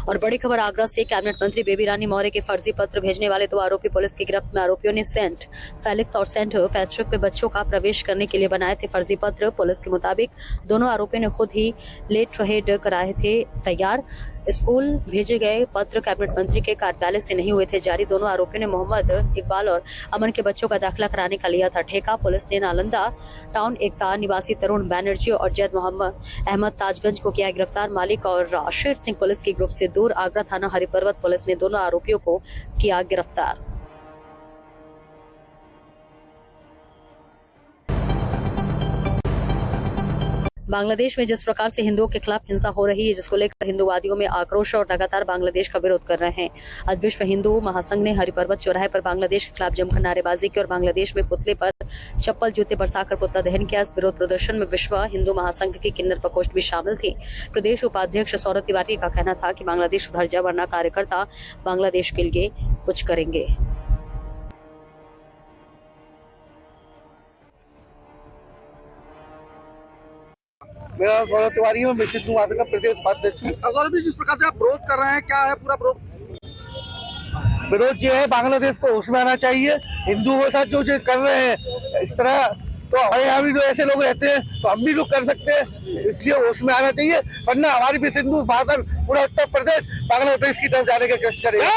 और बड़ी खबर आगरा से, कैबिनेट मंत्री बेबी रानी मौर्य के फर्जी पत्र भेजने वाले 2 आरोपी पुलिस की गिरफ्त में। आरोपियों ने सेंट फेलिक्स और सेंट पैट्रिक में बच्चों का प्रवेश करने के लिए बनाए थे फर्जी पत्र। पुलिस के मुताबिक दोनों आरोपियों ने खुद ही लेटर हेड कराए थे तैयार। स्कूल भेजे गए पत्र कैबिनेट मंत्री के कार्यालय से नहीं हुए थे जारी। दोनों आरोपियों ने मोहम्मद इकबाल और अमन के बच्चों का दाखिला कराने का लिया था ठेका। पुलिस ने नालंदा टाउन एकता निवासी तरुण बैनर्जी और जैद मोहम्मद अहमद ताजगंज को किया गिरफ्तार। मालिक और शेर सिंह पुलिस के ग्रुप से दूर। आगरा थाना हरिपर्वत पुलिस ने दोनों आरोपियों को किया गिरफ्तार। बांग्लादेश में जिस प्रकार से हिंदुओं के खिलाफ हिंसा हो रही है, जिसको लेकर हिंदूवादियों में आक्रोश और लगातार बांग्लादेश का विरोध कर रहे हैं। आज विश्व हिंदू महासंघ ने हरिपर्वत चौराहे पर बांग्लादेश के खिलाफ जमकर नारेबाजी की और बांग्लादेश में पुतले पर चप्पल जूते बरसाकर पुतला दहन किया। इस विरोध प्रदर्शन में विश्व हिंदू महासंघ की किन्नर प्रकोष्ठ भी शामिल थी। प्रदेश उपाध्यक्ष सौरभ तिवारी का कहना था कि बांग्लादेश सुधर जाए वरना कार्यकर्ता बांग्लादेश के लिए कुछ करेंगे। मेरा सौरभ तिवारी है, मैं सिद्धू महासंघ का प्रदेश उपाध्यक्ष हूँ। सौरभ जी, जिस प्रकार से आप विरोध कर रहे हैं, क्या है पूरा विरोध ये है, बांग्लादेश को होश में आना चाहिए। हिंदुओं के साथ जो कर रहे हैं इस तरह, तो हमारे यहाँ भी जो ऐसे लोग रहते हैं तो हम भी लोग कर सकते हैं, इसलिए होश में आना चाहिए। वरना हमारी भी सिद्धू महासंघ पूरा उत्तर प्रदेश बांग्लादेश की तरफ जाने का कष्ट करेगा।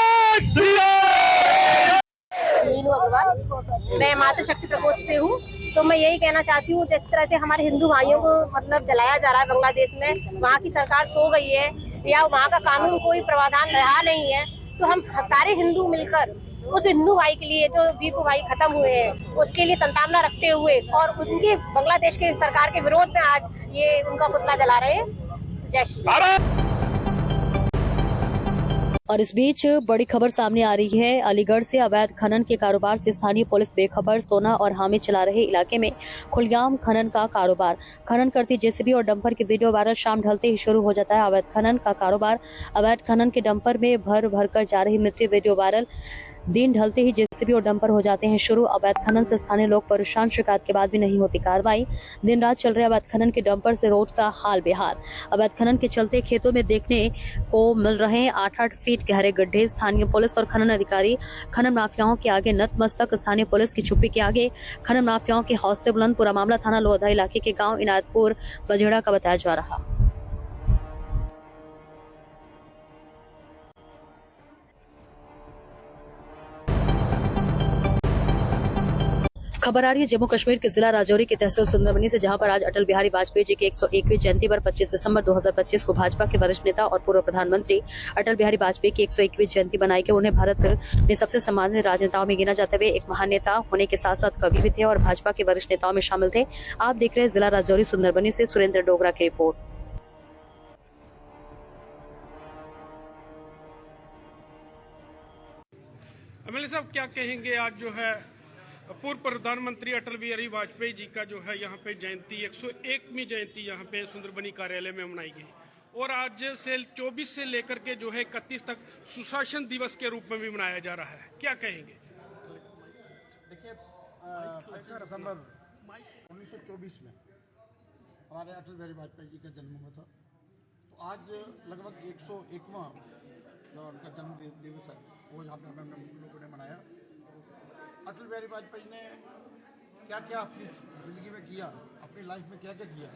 मीनू अग्रवाल, मैं मातृ शक्ति प्रकोष्ठ से हूँ। तो मैं यही कहना चाहती हूँ, जिस तरह से हमारे हिंदू भाइयों को मतलब जलाया जा रहा है बांग्लादेश में, वहाँ की सरकार सो गई है या वहाँ का कानून कोई प्रावधान रहा नहीं है, तो हम सारे हिंदू मिलकर उस हिंदू भाई के लिए जो वीर भाई खत्म हुए हैं उसके लिए संतावना रखते हुए और उनके बांग्लादेश के सरकार के विरोध में आज ये उनका पुतला जला रहे हैं। जय श्री राम। और इस बीच बड़ी खबर सामने आ रही है। अलीगढ़ से अवैध खनन के कारोबार से स्थानीय पुलिस बेखबर। सोना और हामी चला रहे इलाके में खुलेआम खनन का कारोबार। खनन करती जेसीबी और डंपर की वीडियो वायरल शाम ढलते ही शुरू हो जाता है अवैध खनन का कारोबार। अवैध खनन के डंपर में भर भर कर जा रही मिट्टी वीडियो वायरल। दिन ढलते ही जेसीबी और डंपर हो जाते हैं शुरू। अवैध खनन से स्थानीय लोग परेशान, शिकायत के बाद भी नहीं होती कार्रवाई। दिन रात चल रहे अवैध खनन के डंपर से रोड का हाल बेहाल। अवैध खनन के चलते खेतों में देखने को मिल रहे हैं 8-8 फीट गहरे गड्ढे। स्थानीय पुलिस और खनन अधिकारी खनन माफियाओं के आगे नतमस्तक। स्थानीय पुलिस की चुप्पी के आगे खनन माफियाओं के हौसले बुलंद। पूरा मामला थाना लोहदा इलाके के गाँव इनायतपुर बजेड़ा का बताया जा रहा। खबर आ रही है जम्मू कश्मीर के जिला राजौरी के तहसील सुंदरबनी से, जहां पर आज अटल बिहारी वाजपेयी जी की 101वीं जयंती पर 25 दिसंबर 2025 को भाजपा के वरिष्ठ नेता और पूर्व प्रधानमंत्री अटल बिहारी वाजपेयी की 101वीं जयंती बनाई गई। उन्हें भारत में सबसे सम्मानित राजनेताओं में गिना जाते हुए एक महान नेता होने के साथ साथ कवि भी थे और भाजपा के वरिष्ठ नेताओं में शामिल थे। आप देख रहे हैं जिला राजौरी सुंदरबनी से सुरेंद्र डोगरा की रिपोर्ट। एमएलए साहब, क्या कहेंगे, आज जो है पूर्व प्रधानमंत्री अटल बिहारी वाजपेयी जी का जो है यहाँ पे जयंती 101वीं जयंती यहाँ पे सुंदरबनी कार्यालय में मनाई गई और आज से 24 से लेकर के जो है 31 तक सुशासन दिवस के रूप में भी मनाया जा रहा है, क्या कहेंगे? देखिए, 25 दिसंबर 1924 में हमारे अटल बिहारी वाजपेयी जी का जन्म हुआ था। तो आज लगभग 101वां जो उनका जन्म दिवस है वो यहाँ पे हम लोगों ने मनाया। अटल बिहारी वाजपेयी ने क्या क्या अपनी ज़िंदगी में किया, अपनी लाइफ में क्या क्या किया,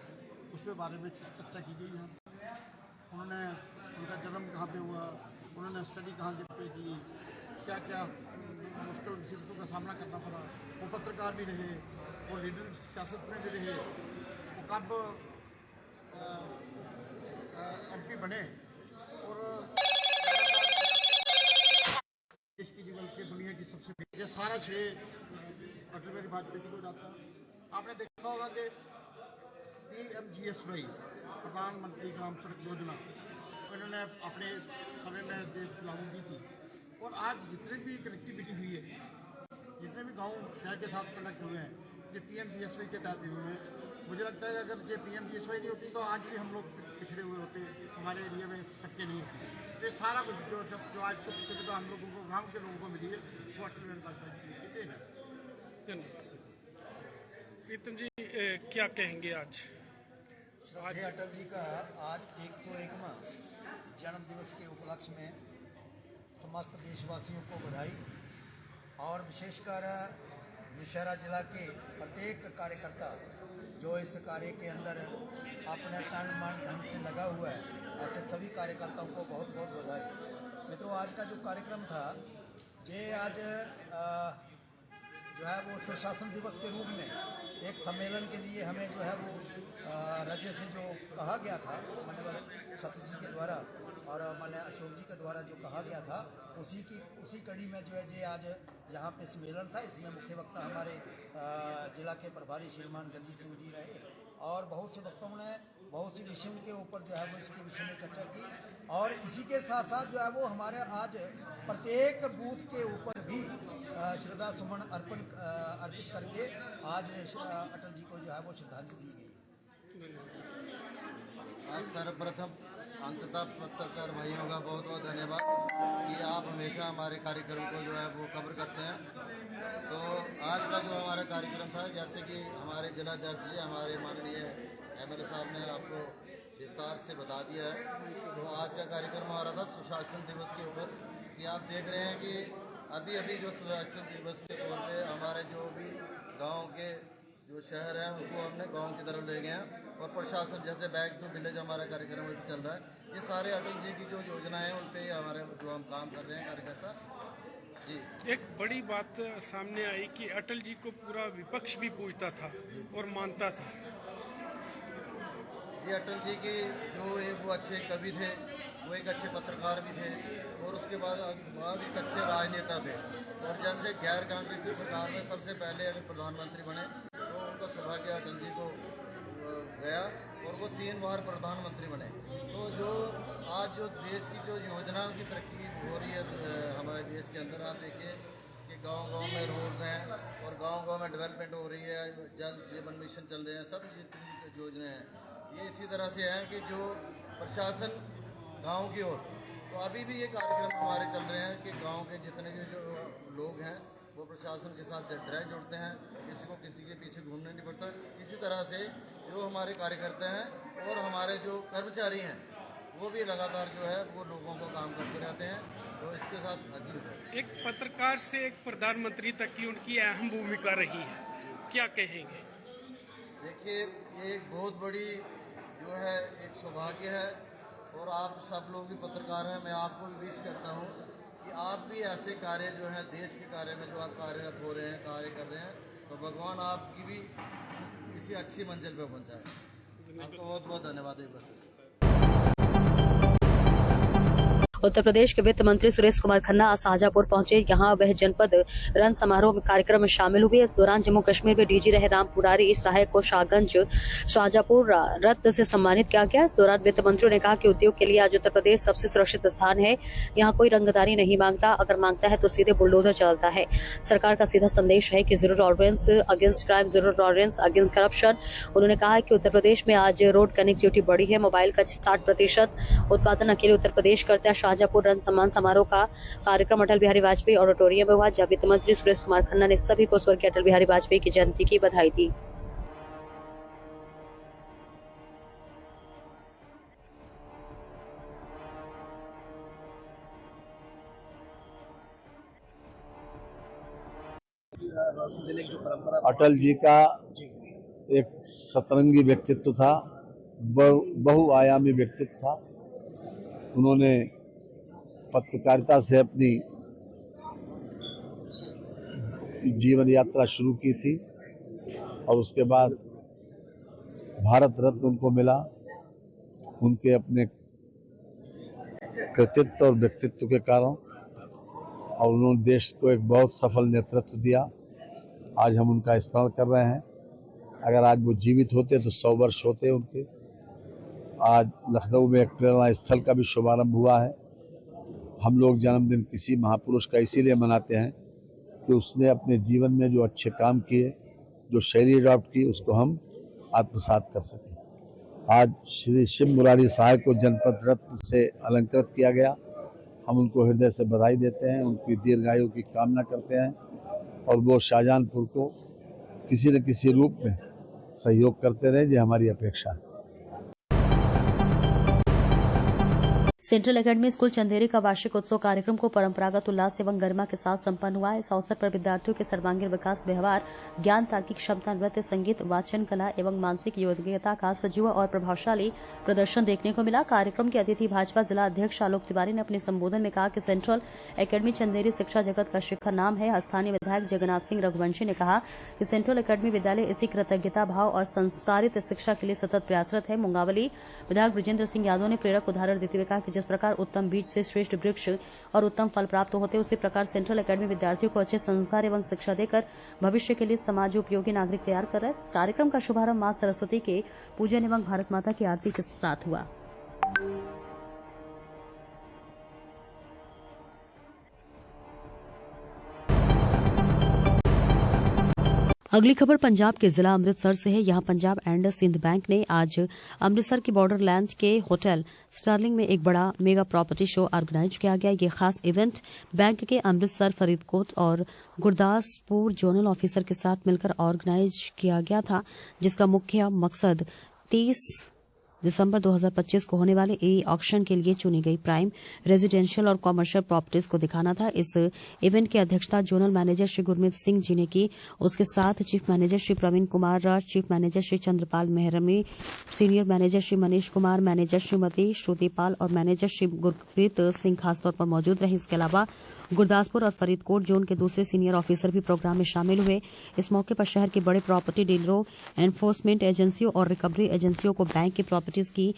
उसके बारे में चर्चा की गई है। उन्होंने उनका जन्म कहाँ पे हुआ, उन्होंने स्टडी कहाँ पे की, क्या क्या मुश्किल मुसीबतों का सामना करना पड़ा। वो पत्रकार भी रहे, वो लीडर सियासत में भी रहे, वो कब MP बने और देश की जीवन के दुनिया की सबसे ये सारा श्रेय अटल बिहारी वाजपेयी जी को जाता है। आपने देखा होगा कि PMGSY प्रधानमंत्री ग्राम सड़क योजना इन्होंने अपने समय में लागू की थी और आज जितनी भी कनेक्टिविटी हुई है, जितने भी गांव शहर के साथ कनेक्ट हुए हैं, ये PMGSY के तहत हुए हैं। मुझे लगता है कि अगर ये PMGSY नहीं होती तो आज भी हम लोग पिछड़े हुए होते, हमारे एरिया में सड़कें नहीं होती। तो ये सारा कुछ जो आज सुख सुविधा हम लोगों को, गाँव के लोगों को मिली है, वो अटल बिहारी वाजपेयी जी है। धन्यवाद। प्रीतम जी, क्या कहेंगे आज? अटल जी का आज 101वां जन्म दिवस के उपलक्ष्य में समस्त देशवासियों को बधाई और विशेषकर नौशहरा जिला के प्रत्येक कार्यकर्ता जो इस कार्य के अंदर अपने तन मन धन से लगा हुआ है, ऐसे सभी कार्यकर्ताओं को बहुत बहुत बधाई। मित्रों, आज का जो कार्यक्रम था ये आज जो है वो सुशासन दिवस के रूप में एक सम्मेलन के लिए हमें जो है वो राज्य से जो कहा गया था माननीय सत्य जी के द्वारा और माननीय अशोक जी के द्वारा जो कहा गया था उसी कड़ी में जो है ये आज यहाँ पे सम्मेलन था। इसमें मुख्य वक्ता हमारे जिला के प्रभारी श्रीमान दलजीत सिंह जी रहे और बहुत से वक्ताओं ने बहुत सी विषयों के ऊपर जो है वो इसके विषय में चर्चा की और इसी के साथ साथ जो है वो हमारे आज प्रत्येक बूथ के ऊपर भी श्रद्धा सुमन अर्पित करके आज अटल जी को जो है वो श्रद्धांजलि दी गई। आज सर्वप्रथम अंततः पत्रकार भाइयों का बहुत बहुत धन्यवाद कि आप हमेशा हमारे कार्यक्रम को जो है वो कवर करते हैं। तो आज का जो हमारा कार्यक्रम था, जैसे कि हमारे जिलाध्यक्ष जी हमारे माननीय एमएलए साहब ने आपको विस्तार से बता दिया है। तो आज का कार्यक्रम हमारा था सुशासन दिवस के ऊपर कि आप देख रहे हैं कि अभी अभी जो सुशासन दिवस के तौर पे हमारे जो भी गांव के जो शहर हैं उनको हमने गांव की तरफ ले गए हैं और प्रशासन जैसे बैक टू विलेज हमारा कार्यक्रम अभी चल रहा है। ये सारे अटल जी की जो योजनाएं हैं उन पे हमारे जो हम काम कर रहे हैं कार्यकर्ता जी। एक बड़ी बात सामने आई कि अटल जी को पूरा विपक्ष भी पूछता था और मानता था। ये अटल जी की जो वो अच्छे कवि थे, वो एक अच्छे पत्रकार भी थे और उसके बाद एक अच्छे राजनेता थे। और जैसे गैर कांग्रेसी सरकार में सबसे पहले अगर प्रधानमंत्री बने तो उनका सौभाग्य अटल जी को गया और वो 3 बार प्रधानमंत्री बने। तो जो आज जो देश की जो योजनाओं की तरक्की हो रही है हमारे देश के अंदर, आप देखिए कि गांव-गांव में रोड्स हैं और गांव-गांव में डेवलपमेंट हो रही है, जल जीवन मिशन चल रहे हैं, सब जितनी योजनाएं हैं ये इसी तरह से हैं कि जो प्रशासन गांव की ओर। तो अभी भी ये कार्यक्रम हमारे चल रहे हैं कि गांव के जितने भी जो लोग हैं वो प्रशासन के साथ डायरेक्ट जुड़ते हैं, किसी को किसी के पीछे घूमना नहीं पड़ता। इसी तरह से जो हमारे कार्यकर्ता हैं और हमारे जो कर्मचारी हैं वो भी लगातार जो है वो लोगों को काम करते रहते हैं। तो इसके साथ एक पत्रकार से एक प्रधानमंत्री तक की उनकी अहम भूमिका रही है, क्या कहेंगे? देखिए, ये एक बहुत बड़ी जो है एक सौभाग्य है और आप सब लोग भी पत्रकार हैं, मैं आपको भी विश करता हूँ कि आप भी ऐसे कार्य जो है देश के कार्य में जो आप कार्यरत हो रहे हैं, कार्य कर रहे हैं, तो भगवान आपकी भी किसी अच्छी मंजिल पे पहुँचाए। आपको बहुत बहुत धन्यवाद एक बार। उत्तर प्रदेश के वित्त मंत्री सुरेश कुमार खन्ना आज शाहजहांपुर पहुंचे। यहां वह जनपद रन समारोह में कार्यक्रम में शामिल हुए। इस दौरान जम्मू कश्मीर में डीजी रहे राम पुरारी सहायक को शाहगंज शाहजहांपुर रत्न से सम्मानित किया गया। इस दौरान वित्त मंत्री ने कहा कि उद्योग के लिए आज उत्तर प्रदेश सबसे सुरक्षित स्थान है। यहाँ कोई रंगदारी नहीं मांगता, अगर मांगता है तो सीधे बुलडोजर चलता है। सरकार का सीधा संदेश है कि zero tolerance against crime, zero tolerance against corruption. उन्होंने कहा कि उत्तर प्रदेश में आज रोड कनेक्टिविटी बढ़ी है। मोबाइल का 60% उत्पादन अकेले उत्तर प्रदेश करता है। शाहजहांपुर रन सम्मान समारोह का कार्यक्रम अटल बिहारी वाजपेयी ऑडिटोरियम में हुआ, जहां वित्त मंत्री सुरेश कुमार खन्ना ने सभी को स्वर्गीय अटल बिहारी वाजपेयी की जयंती की बधाई दी। अटल जी का एक सतरंगी व्यक्तित्व था, बहुआयामी व्यक्तित्व था। उन्होंने पत्रकारिता से अपनी जीवन यात्रा शुरू की थी और उसके बाद भारत रत्न उनको मिला। उनके अपने कृतित्व और व्यक्तित्व के कारण, और उन्होंने देश को एक बहुत सफल नेतृत्व दिया। आज हम उनका स्मरण कर रहे हैं। अगर आज वो जीवित होते तो 100 वर्ष होते उनके। आज लखनऊ में एक प्रेरणा स्थल का भी शुभारंभ हुआ है। हम लोग जन्मदिन किसी महापुरुष का इसीलिए मनाते हैं कि उसने अपने जीवन में जो अच्छे काम किए, जो शैली अडॉप्ट की, उसको हम आत्मसात कर सकें। आज श्री शिव मुरारी साहब को जनपद रत्न से अलंकृत किया गया। हम उनको हृदय से बधाई देते हैं, उनकी दीर्घायु की कामना करते हैं और वो शाहजहांपुर को किसी न किसी रूप में सहयोग करते रहे, ये हमारी अपेक्षा है। सेंट्रल एकेडमी स्कूल चंदेरी का वार्षिक उत्सव कार्यक्रम को परंपरागत उल्लास एवं गरिमा के साथ संपन्न हुआ। इस अवसर पर विद्यार्थियों के सर्वांगीण विकास, व्यवहार ज्ञान, तार्किक क्षमता, नृत्य, संगीत, वाचन कला एवं मानसिक योग्यता का सजीव और प्रभावशाली प्रदर्शन देखने को मिला। कार्यक्रम के अतिथि भाजपा जिला अध्यक्ष आलोक तिवारी ने अपने संबोधन में कहा कि सेंट्रल एकेडमी चंदेरी शिक्षा जगत का शिखर नाम है। स्थानीय विधायक जगन्नाथ सिंह रघुवंशी ने कहा कि सेंट्रल एकेडमी विद्यालय इसी कृतज्ञता भाव और संस्कारित शिक्षा के लिए सतत प्रयासरत है। मुंगावली विधायक ब्रजेंद्र सिंह यादव ने प्रेरक उदाहरण देते हुए कहा कि जिस प्रकार उत्तम बीज से श्रेष्ठ वृक्ष और उत्तम फल प्राप्त होते, उसी प्रकार सेंट्रल एकेडमी विद्यार्थियों को अच्छे संस्कार एवं शिक्षा देकर भविष्य के लिए समाज उपयोगी नागरिक तैयार कर रहा है। इस कार्यक्रम का शुभारंभ मां सरस्वती के पूजन एवं भारत माता की आरती के साथ हुआ। अगली खबर पंजाब के जिला अमृतसर से है। यहां पंजाब एंड सिंध बैंक ने आज अमृतसर के बॉर्डरलैंड के होटल स्टार्लिंग में एक बड़ा मेगा प्रॉपर्टी शो ऑर्गेनाइज किया गया। ये खास इवेंट बैंक के अमृतसर, फरीदकोट और गुरदासपुर जोनल ऑफिसर के साथ मिलकर ऑर्गेनाइज किया गया था, जिसका मुख्य मकसद 30 दिसंबर 2025 को होने वाले ई ऑक्शन के लिए चुनी गई प्राइम रेजिडेंशियल और कॉमर्शियल प्रॉपर्टीज को दिखाना था। इस इवेंट की अध्यक्षता जोनल मैनेजर श्री गुरमीत सिंह जी ने की। उसके साथ chief manager Shri Praveen Kumar Raj, chief manager Shri Chandrapal Mehrami, senior manager Shri Manish Kumar, manager Shrimati Shrutipal और मैनेजर श्री गुरप्रीत सिंह खासतौर पर मौजूद रहे। इसके अलावा गुरदासपुर और फरीदकोट जोन के दूसरे सीनियर ऑफिसर भी प्रोग्राम में शामिल हुए। इस मौके पर शहर के बड़े प्रॉपर्टी डीलरों, एनफोर्समेंट एजेंसियों और रिकवरी एजेंसियों को बैंक की प्रॉपर्टीज की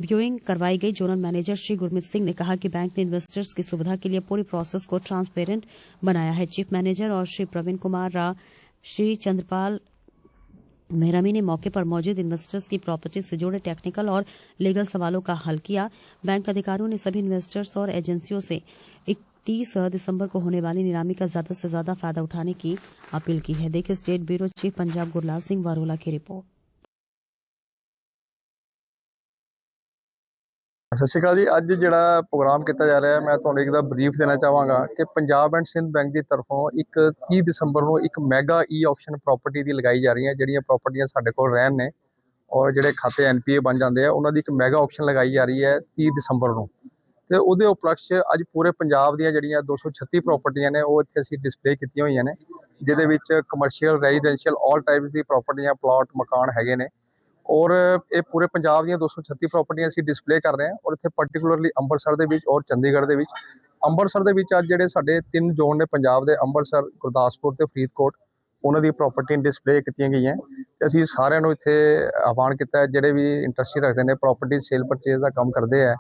व्यूइंग करवाई गई। जोनल मैनेजर श्री गुरमीत सिंह ने कहा कि बैंक ने इन्वेस्टर्स की सुविधा के लिए पूरी प्रोसेस को ट्रांसपेरेंट बनाया है। चीफ मैनेजर और श्री प्रवीण कुमार रा, श्री चंद्रपाल मेहरमी ने मौके पर मौजूद इन्वेस्टर्स की प्रॉपर्टी से जुड़े टेक्निकल और लीगल सवालों का हल किया। बैंक अधिकारियों ने सभी इन्वेस्टर्स और एजेंसियों से 31 दिसंबर को होने वाली नीलामी का ज्यादा से ज्यादा फायदा उठाने की अपील की है। देखिए state bureau chief Punjab Gurlal Singh Warola की रिपोर्ट। सत श्री अकाल जी। अज ਜਿਹੜਾ प्रोग्राम किया जा रहा है, मैं ਤੁਹਾਨੂੰ एक ब्रीफ देना चाहांगा कि पंजाब एंड सिंध बैंक की तरफों एक 30 दिसंबर को एक मैगा ई ऑप्शन प्रॉपर्टी की लगाई जा रही है। ਜਿਹੜੀਆਂ प्रॉपर्टियां ਸਾਡੇ ਕੋਲ ਰਹਿਣ ਨੇ और ਜਿਹੜੇ ਖਾਤੇ NPA बन जाते हैं, ਉਹਨਾਂ ਦੀ एक मैगा ऑप्शन लगाई जा रही है 30 दिसंबर को। ਤੇ ਉਹਦੇ ਉਪਲਕਸ਼ ਅੱਜ ਪੂਰੇ ਪੰਜਾਬ ਦੀਆਂ ਜਿਹੜੀਆਂ 236 ਪ੍ਰੋਪਰਟੀਆਂ ਨੇ ਉਹ ਇੱਥੇ ਅਸੀਂ ਡਿਸਪਲੇ ਕੀਤੀਆਂ ਹੋਈਆਂ ਨੇ, ਜਿਹਦੇ ਵਿੱਚ ਕਮਰਸ਼ੀਅਲ, ਰੈਜ਼ੀਡੈਂਸ਼ੀਅਲ ਆਲ ਟਾਈਪਸ ਦੀ ਪ੍ਰੋਪਰਟੀਆਂ, ਪਲਾਟ, ਮਕਾਨ ਹੈਗੇ ਨੇ। और ये पूरे पंजाब ਦੀਆਂ 236 ਪ੍ਰੋਪਰਟੀਆਂ ਅਸੀਂ ਡਿਸਪਲੇ ਕਰ ਰਹੇ ਹਾਂ। और ਇੱਥੇ ਪਾਰਟਿਕੂਲਰਲੀ ਅੰਮ੍ਰਿਤਸਰ ਦੇ ਵਿੱਚ ਔਰ ਚੰਡੀਗੜ੍ਹ ਦੇ ਵਿੱਚ। ਅੰਮ੍ਰਿਤਸਰ ਦੇ ਵਿੱਚ ਅੱਜ ਜਿਹੜੇ ਸਾਡੇ 3 ਜ਼ੋਨ ਨੇ ਪੰਜਾਬ ਦੇ, ਅੰਮ੍ਰਿਤਸਰ, ਗੁਰਦਾਸਪੁਰ ਤੇ ਫਰੀਦਕੋਟ, ਉਹਨਾਂ ਦੀ ਪ੍ਰੋਪਰਟੀਆਂ ਡਿਸਪਲੇ ਕੀਤੀਆਂ ਗਈਆਂ। ਤੇ ਅਸੀਂ ਸਾਰਿਆਂ ਨੂੰ ਇੱਥੇ ਆਹਵਾਨ ਕੀਤਾ ਹੈ, ਜਿਹੜੇ ਵੀ ਇੰਟਰਸਟ ਰੱਖਦੇ ਨੇ ਪ੍ਰੋਪਰਟੀ ਸੇਲ ਪਰਚੇਜ਼ ਦਾ ਕੰਮ ਕਰਦੇ ਆ,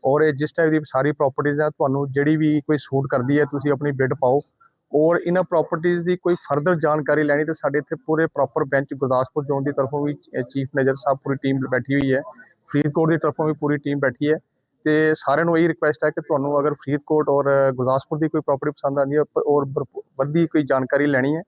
ਔਰ ਇਹ ਜਿਸ ਟਾਈਪ ਦੀ ਸਾਰੀ ਪ੍ਰੋਪਰਟੀਜ਼ ਆ, ਤੁਹਾਨੂੰ ਜਿਹੜੀ ਵੀ ਕੋਈ ਸੂਟ ਕਰਦੀ ਹੈ ਤੁਸੀਂ ਆਪਣੀ ਬਿਡ ਪਾਓ। और इन प्रॉपर्टीज़ की कोई फर्दर जानकारी लैनी तो साढ़े इतने पूरे प्रॉपर बेंच गुरदासपुर जोन की तरफों भी चीफ मैनेजर साहब पूरी टीम बैठी हुई है, फरीदकोट की तरफों भी पूरी टीम बैठी है। तो सारे यही रिक्वेस्ट है कि तुहानू अगर फरीदकोट और गुरदासपुर की कोई प्रॉपर्टी पसंद आती है और वधी कोई जानकारी लैनी है